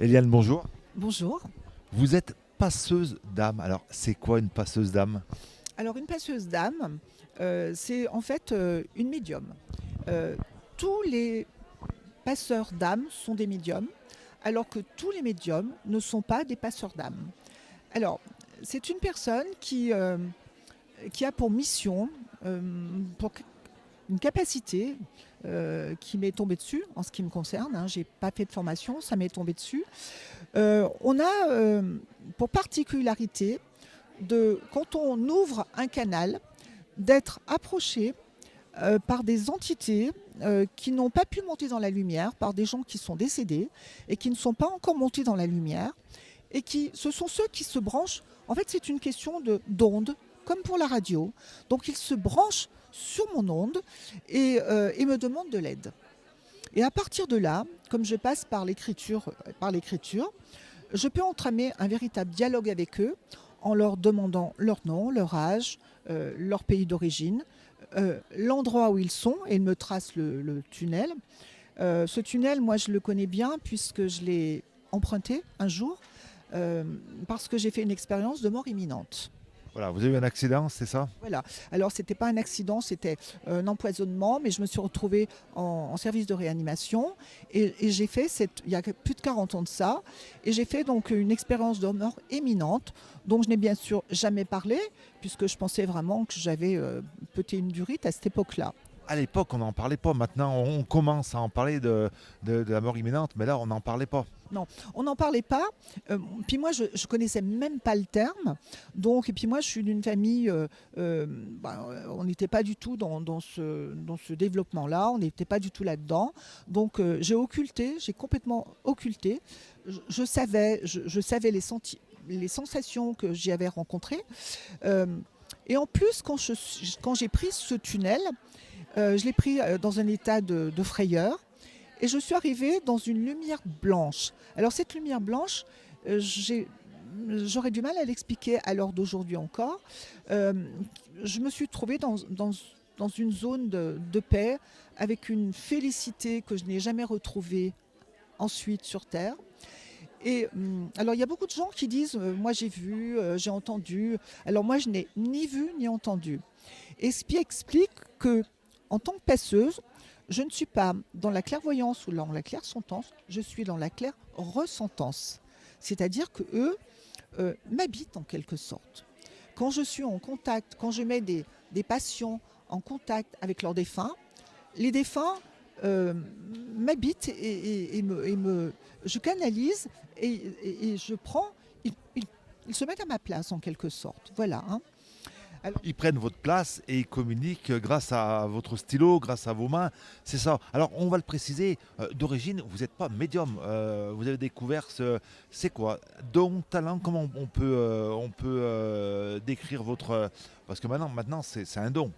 Eliane, bonjour. Bonjour. Vous êtes passeuse d'âme. Alors, c'est quoi une passeuse d'âme? Alors une passeuse d'âme, c'est en fait une médium. Euh, Tous les passeurs d'âme sont des médiums, alors que tous les médiums ne sont pas des passeurs d'âme. Alors, c'est une personne qui a pour mission, euh, pour une capacité qui m'est tombée dessus en ce qui me concerne. Hein, j'ai pas fait de formation, ça m'est tombé dessus. On a pour particularité quand on ouvre un canal, d'être approché par des entités qui n'ont pas pu monter dans la lumière, par des gens qui sont décédés et qui ne sont pas encore montés dans la lumière, et ce sont ceux qui se branchent. En fait, c'est une question d'onde, comme pour la radio. Donc, ils se branchent sur mon onde et me demandent de l'aide. Et à partir de là, comme je passe par l'écriture, je peux entamer un véritable dialogue avec eux en leur demandant leur nom, leur âge, leur pays d'origine, l'endroit où ils sont, et ils me tracent le tunnel. Ce tunnel, moi, je le connais bien puisque je l'ai emprunté un jour euh, parce que j'ai fait une expérience de mort imminente. Voilà, vous avez eu un accident, c'est ça? Voilà. Alors, c'était pas un accident, c'était un empoisonnement, mais je me suis retrouvée en service de réanimation et j'ai fait, il y a plus de 40 ans de ça, et j'ai fait donc une expérience de mort imminente, dont je n'ai bien sûr jamais parlé, puisque je pensais vraiment que j'avais pété une durite à cette époque-là. À l'époque, on n'en parlait pas. Maintenant, on commence à en parler de la mort imminente, mais là, on n'en parlait pas. Non, on n'en parlait pas. Puis moi, je ne connaissais même pas le terme. Donc, et puis moi, je suis d'une famille, on n'était pas du tout dans ce développement-là, on n'était pas du tout là-dedans. Donc, j'ai complètement occulté. Je savais les sensations que j'y avais rencontrées. Euh, et en plus, quand j'ai pris ce tunnel, je l'ai pris dans un état de frayeur. Et je suis arrivée dans une lumière blanche. Alors cette lumière blanche, j'aurais du mal à l'expliquer à l'heure d'aujourd'hui encore. Euh, je me suis trouvée dans une zone de paix, avec une félicité que je n'ai jamais retrouvée ensuite sur Terre. Et alors il y a beaucoup de gens qui disent, moi j'ai vu, j'ai entendu. Alors moi je n'ai ni vu ni entendu. Et ce qui explique que, en tant que passeuse, je ne suis pas dans la clairvoyance ou dans la clairsentence, je suis dans la claire ressentance. C'est-à-dire que eux m'habitent en quelque sorte. Quand je suis en contact, quand je mets des patients en contact avec leurs défunts, les défunts euh, m'habitent je canalise et je prends, ils se mettent à ma place en quelque sorte. Voilà. Hein. Alors, Ils prennent votre place et ils communiquent grâce à votre stylo, grâce à vos mains. C'est ça. Alors, on va le préciser, d'origine, vous n'êtes pas médium. Vous avez découvert c'est quoi? Don, talent, comment on peut décrire votre. Parce que maintenant c'est un don.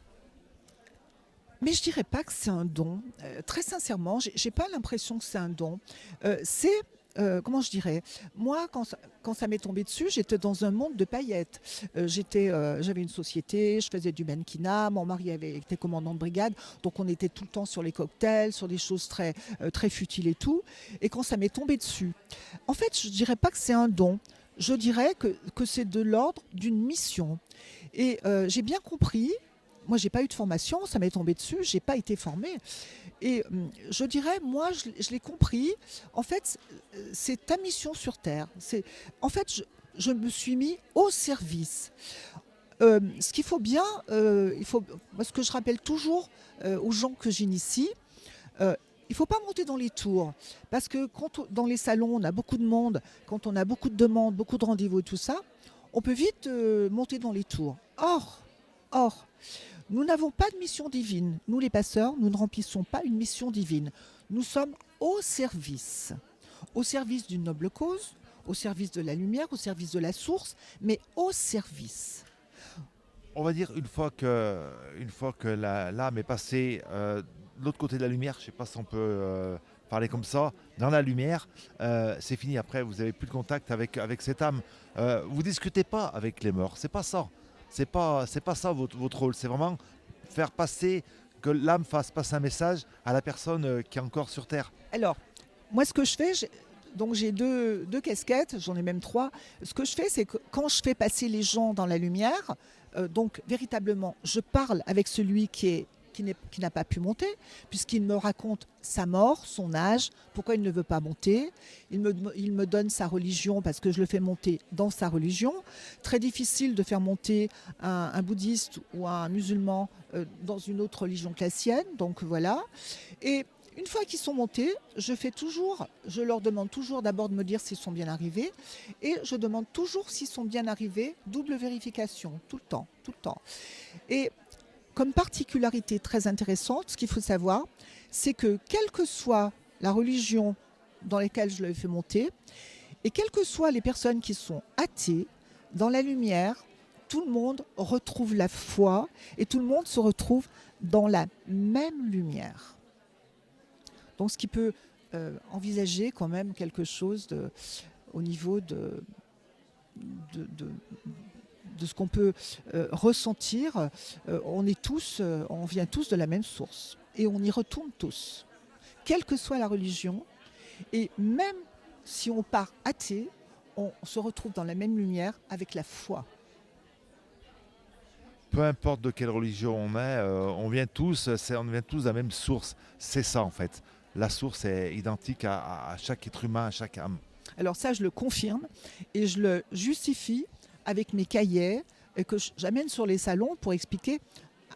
mais je dirais pas que c'est un don. Très sincèrement, j'ai pas l'impression que c'est un don. C'est comment je dirais. Moi, quand ça m'est tombé dessus, j'étais dans un monde de paillettes. J'avais une société, je faisais du mannequinat. Mon mari avait été commandant de brigade, donc on était tout le temps sur les cocktails, sur des choses très futiles et tout. Et quand ça m'est tombé dessus, en fait, je dirais pas que c'est un don. Je dirais que c'est de l'ordre d'une mission. Et j'ai bien compris. Moi, j'ai pas eu de formation, ça m'est tombé dessus, j'ai pas été formée. Et je dirais, moi, je l'ai compris. En fait, c'est ta mission sur Terre. En fait, je me suis mis au service. Ce qu'il faut bien, moi, ce que je rappelle toujours aux gens que j'initie, il ne faut pas monter dans les tours. Parce que dans les salons, on a beaucoup de monde, quand on a beaucoup de demandes, beaucoup de rendez-vous et tout ça, on peut vite monter dans les tours. Or, nous n'avons pas de mission divine. Nous, les passeurs, nous ne remplissons pas une mission divine. Nous sommes au service d'une noble cause, au service de la lumière, au service de la source, mais au service. On va dire une fois que l'âme est passée de l'autre côté de la lumière, je ne sais pas si on peut parler comme ça, dans la lumière, c'est fini. Après, vous n'avez plus de contact avec cette âme. Vous discutez pas avec les morts, c'est pas ça. C'est pas ça votre rôle. C'est vraiment faire passer, que l'âme fasse passer un message à la personne qui est encore sur Terre. Alors, moi, ce que je fais, Donc j'ai deux casquettes, j'en ai même trois. Ce que je fais, c'est que quand je fais passer les gens dans la lumière, donc véritablement, je parle avec celui qui n'a pas pu monter, puisqu'il me raconte sa mort, son âge, pourquoi il ne veut pas monter. Il me donne sa religion parce que je le fais monter dans sa religion. Très difficile de faire monter un bouddhiste ou un musulman dans une autre religion que la sienne. Donc voilà. Et une fois qu'ils sont montés, je leur demande toujours d'abord de me dire s'ils sont bien arrivés. Et je demande toujours s'ils sont bien arrivés, double vérification, tout le temps, tout le temps. Et comme particularité très intéressante, ce qu'il faut savoir, c'est que quelle que soit la religion dans laquelle je l'ai fait monter, et quelles que soient les personnes qui sont athées, dans la lumière, tout le monde retrouve la foi et tout le monde se retrouve dans la même lumière. Donc ce qui peut envisager quand même quelque chose au niveau de ce qu'on peut ressentir. On vient tous de la même source et on y retourne tous, quelle que soit la religion. Et même si on part athée, on se retrouve dans la même lumière avec la foi. Peu importe de quelle religion on vient tous, on vient tous de la même source. C'est ça en fait. La source est identique à chaque être humain, à chaque âme. Alors ça, je le confirme et je le justifie avec mes cahiers que j'amène sur les salons pour expliquer.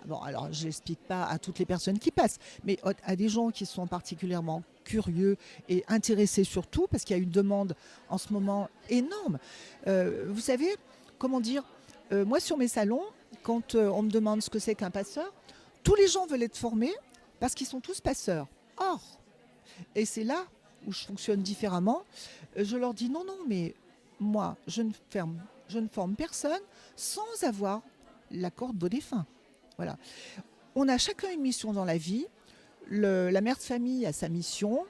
Bon, alors je n'explique pas à toutes les personnes qui passent, mais à des gens qui sont particulièrement curieux et intéressés surtout, parce qu'il y a une demande en ce moment énorme. Vous savez, comment dire, moi sur mes salons, quand on me demande ce que c'est qu'un passeur, tous les gens veulent être formés parce qu'ils sont tous passeurs. Or, et c'est là où je fonctionne différemment, je leur dis non, mais moi, je ne forme personne sans avoir l'accord de défunt. Voilà. On a chacun une mission dans la vie. La mère de famille a sa mission,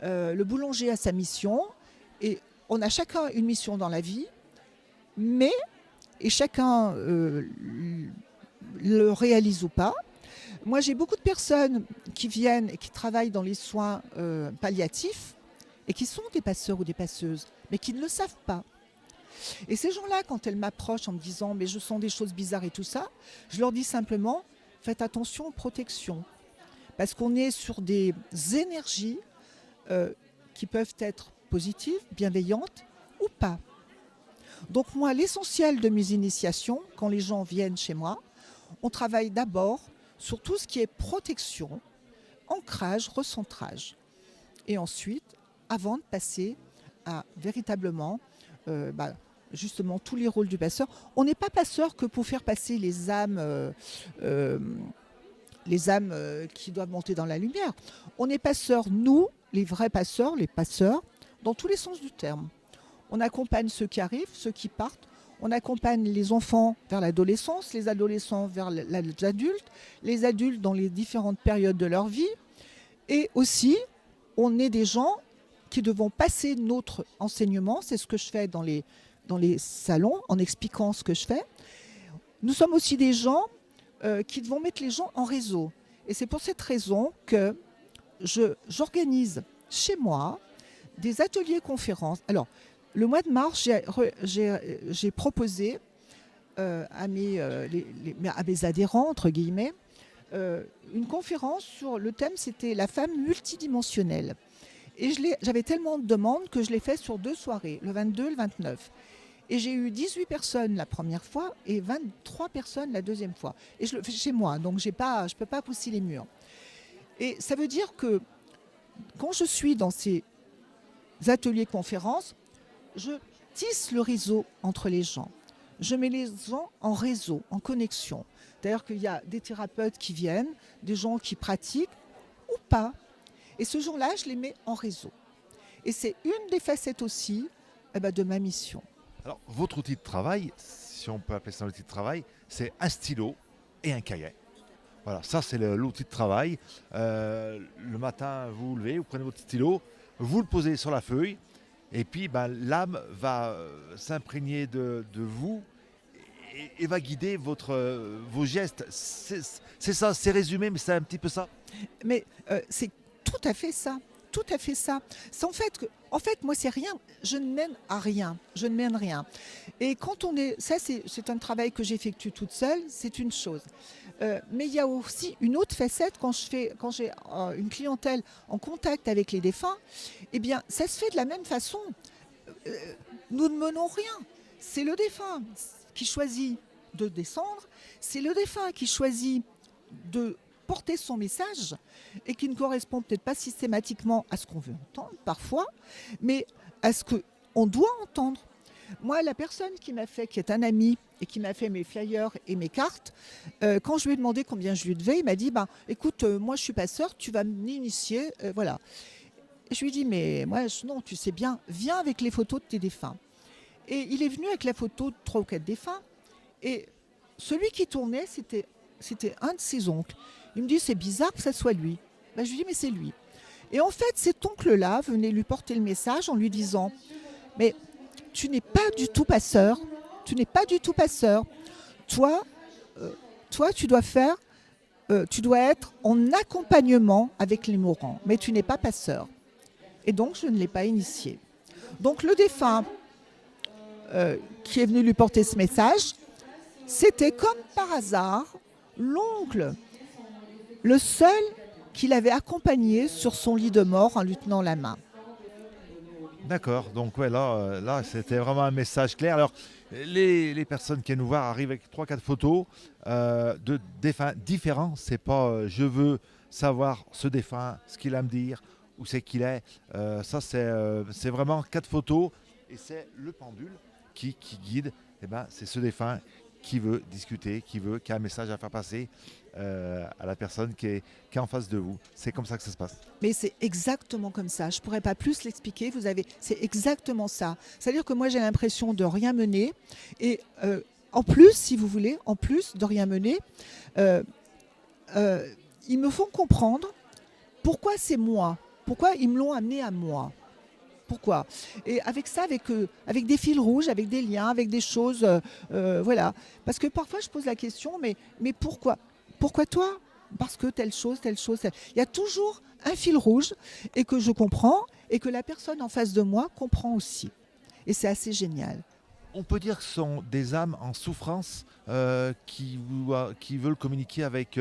le boulanger a sa mission, et on a chacun une mission dans la vie, et chacun le réalise ou pas. Moi, j'ai beaucoup de personnes qui viennent et qui travaillent dans les soins palliatifs et qui sont des passeurs ou des passeuses, mais qui ne le savent pas. Et ces gens-là, quand elles m'approchent en me disant « mais je sens des choses bizarres et tout ça », je leur dis simplement « faites attention aux protections ». Parce qu'on est sur des énergies qui peuvent être positives, bienveillantes ou pas. Donc moi, l'essentiel de mes initiations, quand les gens viennent chez moi, on travaille d'abord sur tout ce qui est protection, ancrage, recentrage. Et ensuite, avant de passer à véritablement, justement, tous les rôles du passeur. On n'est pas passeur que pour faire passer les âmes qui doivent monter dans la lumière. On est passeurs, nous, les vrais passeurs, les passeurs, dans tous les sens du terme. On accompagne ceux qui arrivent, ceux qui partent. On accompagne les enfants vers l'adolescence, les adolescents vers l'âge adulte, les adultes dans les différentes périodes de leur vie. Et aussi, on est des gens qui devons passer notre enseignement. C'est ce que je fais dans les salons, en expliquant ce que je fais. Nous sommes aussi des gens qui devons mettre les gens en réseau. Et c'est pour cette raison que j'organise chez moi des ateliers conférences. Alors, le mois de mars, j'ai proposé à mes adhérents, entre guillemets, une conférence sur le thème, c'était la femme multidimensionnelle. Et j'avais tellement de demandes que je l'ai fait sur 2 soirées, le 22 et le 29. Et j'ai eu 18 personnes la première fois et 23 personnes la deuxième fois. Et je le fais chez moi, donc je ne peux pas pousser les murs. Et ça veut dire que quand je suis dans ces ateliers conférences, je tisse le réseau entre les gens. Je mets les gens en réseau, en connexion. C'est-à-dire qu'il y a des thérapeutes qui viennent, des gens qui pratiquent ou pas. Et ce jour-là, je les mets en réseau. Et c'est une des facettes aussi de ma mission. Alors, votre outil de travail, si on peut appeler ça un outil de travail, c'est un stylo et un cahier. Voilà, ça c'est l'outil de travail. Le matin, vous vous levez, vous prenez votre stylo, vous le posez sur la feuille, et puis l'âme va s'imprégner de vous et va guider vos gestes. C'est ça, c'est résumé, mais c'est un petit peu ça. Mais c'est tout à fait ça. tout à fait ça. C'est en fait, moi, c'est rien. Je ne mène à rien. Je ne mène rien. Et quand on est, ça, c'est un travail que j'effectue toute seule. C'est une chose. Mais il y a aussi une autre facette quand j'ai une clientèle en contact avec les défunts. Eh bien, ça se fait de la même façon. Nous ne menons rien. C'est le défunt qui choisit de descendre. C'est le défunt qui choisit de porter son message et qui ne correspond peut-être pas systématiquement à ce qu'on veut entendre parfois, mais à ce qu'on doit entendre. Moi, la personne qui est un ami et qui m'a fait mes flyers et mes cartes, quand je lui ai demandé combien je lui devais, il m'a dit écoute, moi je suis pas sœur, tu vas m'initier, voilà. Et je lui ai dit mais moi non, tu sais bien, viens avec les photos de tes défunts. Et il est venu avec la photo de 3 ou 4 défunts. Et celui qui tournait, c'était un de ses oncles. Il me dit, c'est bizarre que ça soit lui. Ben, je lui dis, mais c'est lui. Et en fait, cet oncle-là venait lui porter le message en lui disant, mais tu n'es pas du tout passeur. Tu n'es pas du tout passeur. Toi, toi tu dois être en accompagnement avec les mourants, mais tu n'es pas passeur. Et donc, je ne l'ai pas initié. Donc, le défunt qui est venu lui porter ce message, c'était comme par hasard l'oncle, le seul qui l'avait accompagné sur son lit de mort en lui tenant la main. D'accord, donc ouais, là c'était vraiment un message clair. Alors, les personnes qui viennent nous voir arrivent avec trois quatre photos de défunts différents. C'est pas je veux savoir ce défunt, ce qu'il a à me dire, où c'est qu'il est. Ça, c'est vraiment 4 photos et c'est le pendule qui guide. Eh ben, c'est ce défunt qui veut discuter, qui a un message à faire passer à la personne qui est en face de vous. C'est comme ça que ça se passe. Mais c'est exactement comme ça. Je ne pourrais pas plus l'expliquer. C'est exactement ça. C'est-à-dire que moi, j'ai l'impression de rien mener. Et en plus, si vous voulez, en plus de rien mener, euh, ils me font comprendre pourquoi c'est moi. Pourquoi ils me l'ont amené à moi. Pourquoi? Et avec ça, avec des fils rouges, avec des liens, avec des choses, voilà. Parce que parfois, je pose la question, mais pourquoi? Pourquoi toi? Parce que telle chose, telle chose. Il y a toujours un fil rouge et que je comprends et que la personne en face de moi comprend aussi. Et c'est assez génial. On peut dire que ce sont des âmes en souffrance qui veulent communiquer avec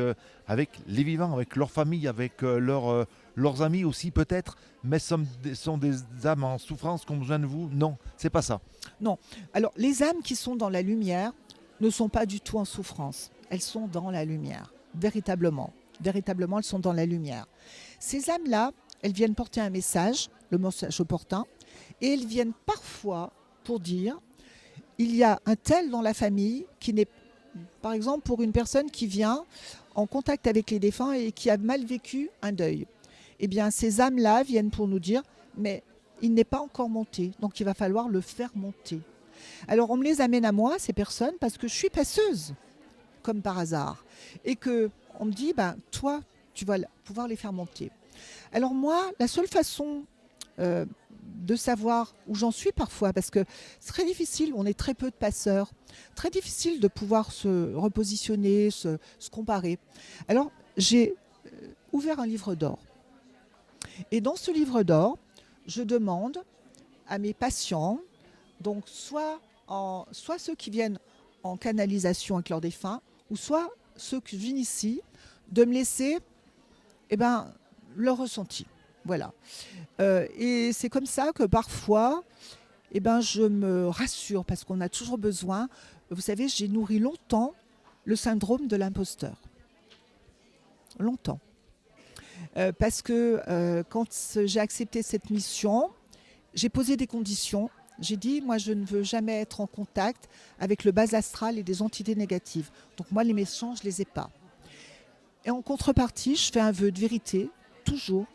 les vivants, avec leur famille, avec leurs amis aussi peut-être, mais sont des âmes en souffrance qui ont besoin de vous. Non, c'est pas ça. Non. Alors, les âmes qui sont dans la lumière ne sont pas du tout en souffrance. Elles sont dans la lumière, véritablement. Véritablement, elles sont dans la lumière. Ces âmes-là, elles viennent porter un message, le message opportun, et elles viennent parfois pour dire il y a un tel dans la famille qui n'est, par exemple, pour une personne qui vient en contact avec les défunts et qui a mal vécu un deuil. Eh bien, ces âmes-là viennent pour nous dire, mais il n'est pas encore monté, donc il va falloir le faire monter. Alors, on me les amène à moi, ces personnes, parce que je suis passeuse, comme par hasard, et que on me dit, toi, tu vas pouvoir les faire monter. Alors moi, la seule façon de savoir où j'en suis parfois, parce que c'est très difficile, on est très peu de passeurs, très difficile de pouvoir se repositionner, se comparer. Alors j'ai ouvert un livre d'or. Et dans ce livre d'or, je demande à mes patients, donc soit ceux qui viennent en canalisation avec leurs défunts, ou soit ceux que j'initie, de me laisser leur ressenti. Voilà. Et c'est comme ça que parfois, je me rassure parce qu'on a toujours besoin. Vous savez, j'ai nourri longtemps le syndrome de l'imposteur. Longtemps. Parce que quand j'ai accepté cette mission, j'ai posé des conditions. J'ai dit, moi, je ne veux jamais être en contact avec le bas astral et des entités négatives. Donc moi, les méchants, je ne les ai pas. Et en contrepartie, je fais un vœu de vérité, toujours.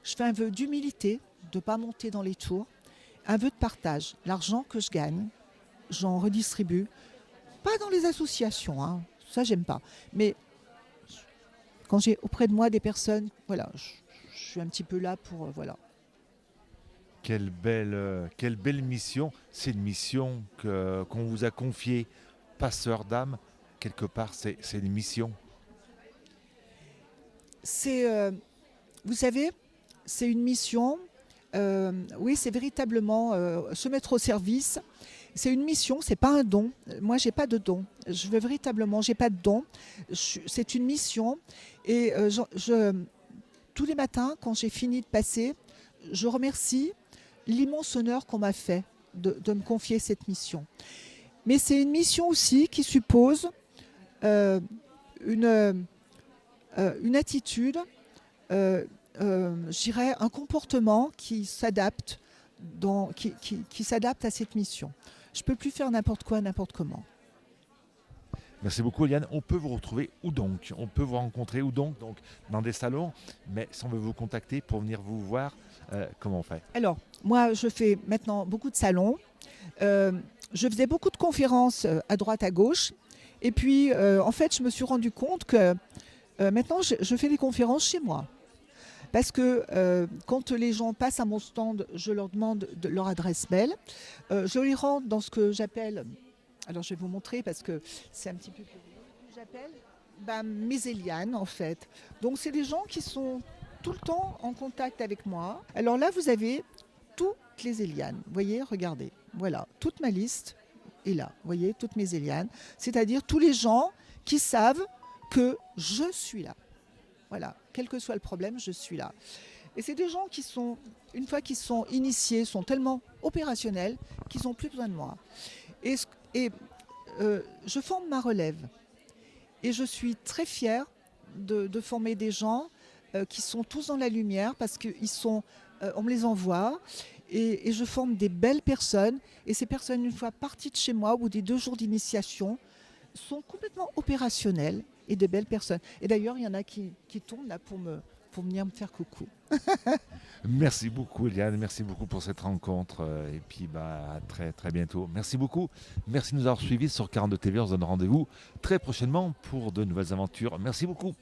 Je fais un vœu d'humilité, de ne pas monter dans les tours. Un vœu de partage. L'argent que je gagne, j'en redistribue. Pas dans les associations, hein. Ça, j'aime pas. Mais quand j'ai auprès de moi des personnes, voilà, je suis un petit peu là pour, voilà. Quelle belle mission. C'est une mission qu'on vous a confiée, passeur d'âme. Quelque part, c'est une mission. C'est, vous savez, c'est une mission. Oui, c'est véritablement se mettre au service. C'est une mission, c'est pas un don. Moi, j'ai pas de don. Je veux véritablement, j'ai pas de don. C'est une mission. Et tous les matins, quand j'ai fini de passer, je remercie l'immense honneur qu'on m'a fait de me confier cette mission. Mais c'est une mission aussi qui suppose euh, une, une attitude, je dirais un comportement qui s'adapte qui s'adapte à cette mission. Je ne peux plus faire n'importe quoi, n'importe comment. Merci beaucoup, Eliane. On peut vous retrouver où donc? On peut vous rencontrer où donc dans des salons, mais si on veut vous contacter pour venir vous voir, comment on fait? Alors, moi, je fais maintenant beaucoup de salons. Euh, je faisais beaucoup de conférences à droite, à gauche. Et puis, en fait, je me suis rendu compte que maintenant, je fais des conférences chez moi. Parce que quand les gens passent à mon stand, je leur demande leur adresse mail. Je les rentre dans ce que j'appelle, alors je vais vous montrer parce que c'est un petit peu plus. J'appelle mes Élianes en fait. Donc c'est des gens qui sont tout le temps en contact avec moi. Alors là, vous avez toutes les Élianes. Vous voyez, regardez. Voilà, toute ma liste est là. Vous voyez, toutes mes Élianes. C'est-à-dire tous les gens qui savent que je suis là. Voilà, quel que soit le problème, je suis là. Et c'est des gens qui sont, une fois qu'ils sont initiés, sont tellement opérationnels qu'ils n'ont plus besoin de moi. Et, je forme ma relève. Et je suis très fière de former des gens qui sont tous dans la lumière parce qu'ils sont, on me les envoie. Et je forme des belles personnes. Et ces personnes, une fois parties de chez moi, au bout des 2 jours d'initiation, sont complètement opérationnelles et de belles personnes. Et d'ailleurs, il y en a qui tournent là pour venir me faire coucou. Merci beaucoup, Eliane. Merci beaucoup pour cette rencontre. Et puis, à très, très bientôt. Merci beaucoup. Merci de nous avoir suivis sur 42 TV. On se donne rendez-vous très prochainement pour de nouvelles aventures. Merci beaucoup.